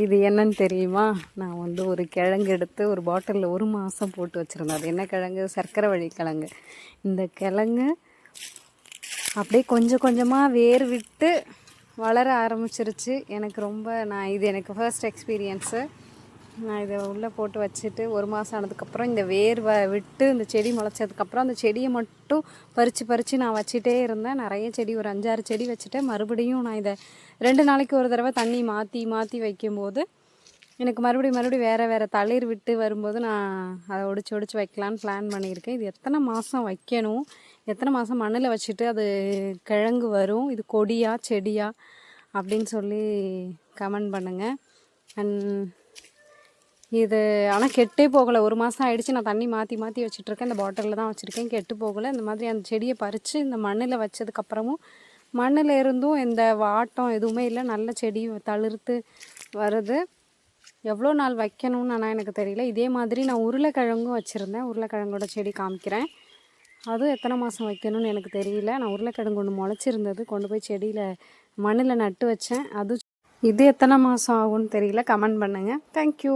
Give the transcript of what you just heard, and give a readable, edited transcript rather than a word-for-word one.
இது என்னன்னு தெரியுமா? நான் வந்து ஒரு கிழங்கு எடுத்து ஒரு பாட்டிலில் 1 மாதம் போட்டு வச்சுருந்தேன். அது என்ன கிழங்கு? சர்க்கரை வள்ளி கிழங்கு. இந்த கிழங்கு அப்படியே கொஞ்சம் கொஞ்சமாக வேர் விட்டு வளர ஆரம்பிச்சிருச்சு. இது எனக்கு ஃபர்ஸ்ட் எக்ஸ்பீரியன்ஸு. நான் இதை உள்ளே போட்டு வச்சுட்டு 1 மாதம் ஆனதுக்கப்புறம் இந்த வேர் விட்டு இந்த செடி முளைச்சதுக்கப்புறம் அந்த செடியை மட்டும் பறித்து நான் வச்சுட்டே இருந்தேன். நிறைய செடி, ஒரு 5-6 செடி வச்சுட்டேன். மறுபடியும் நான் இதை 2 நாளைக்கு ஒரு தடவை தண்ணி மாற்றி வைக்கும்போது எனக்கு மறுபடியும் வேறு தளிர் விட்டு வரும்போது நான் அதை ஒடிச்சு வைக்கலான்னு பிளான் பண்ணியிருக்கேன். இது எத்தனை மாதம் வைக்கணும், எத்தனை மாதம் மண்ணில் வச்சுட்டு அது கிழங்கு வரும், இது கொடியா செடியா அப்படின்னு சொல்லி கமெண்ட் பண்ணுங்கள். இது ஆனால் கெட்டே போகலை. 1 மாதம் ஆகிடுச்சு. நான் தண்ணி மாற்றி வச்சுட்ருக்கேன். இந்த பாட்டிலில் தான் வச்சுருக்கேன். கெட்டு போகலை. இந்த மாதிரி அந்த செடியை பறித்து இந்த மண்ணில் வச்சதுக்கப்புறமும் மண்ணில் இருந்தும் எந்த வாட்டம் எதுவுமே இல்லை. நல்ல செடி தளிர்த்து வருது. எவ்வளோ நாள் வைக்கணும்னு ஆனால் எனக்கு தெரியல. இதே மாதிரி நான் உருளைக்கிழங்கும் வச்சுருந்தேன். உருளைக்கிழங்கோட செடி காமிக்கிறேன். அதுவும் எத்தனை மாதம் வைக்கணும்னு எனக்கு தெரியல. நான் உருளைக்கிழங்கு ஒன்று முளைச்சிருந்தது, கொண்டு போய் செடியில் மண்ணில் நட்டு வச்சேன். இது எத்தனை மாதம் ஆகும்னு தெரியல. கமெண்ட் பண்ணுங்கள். தேங்க்யூ.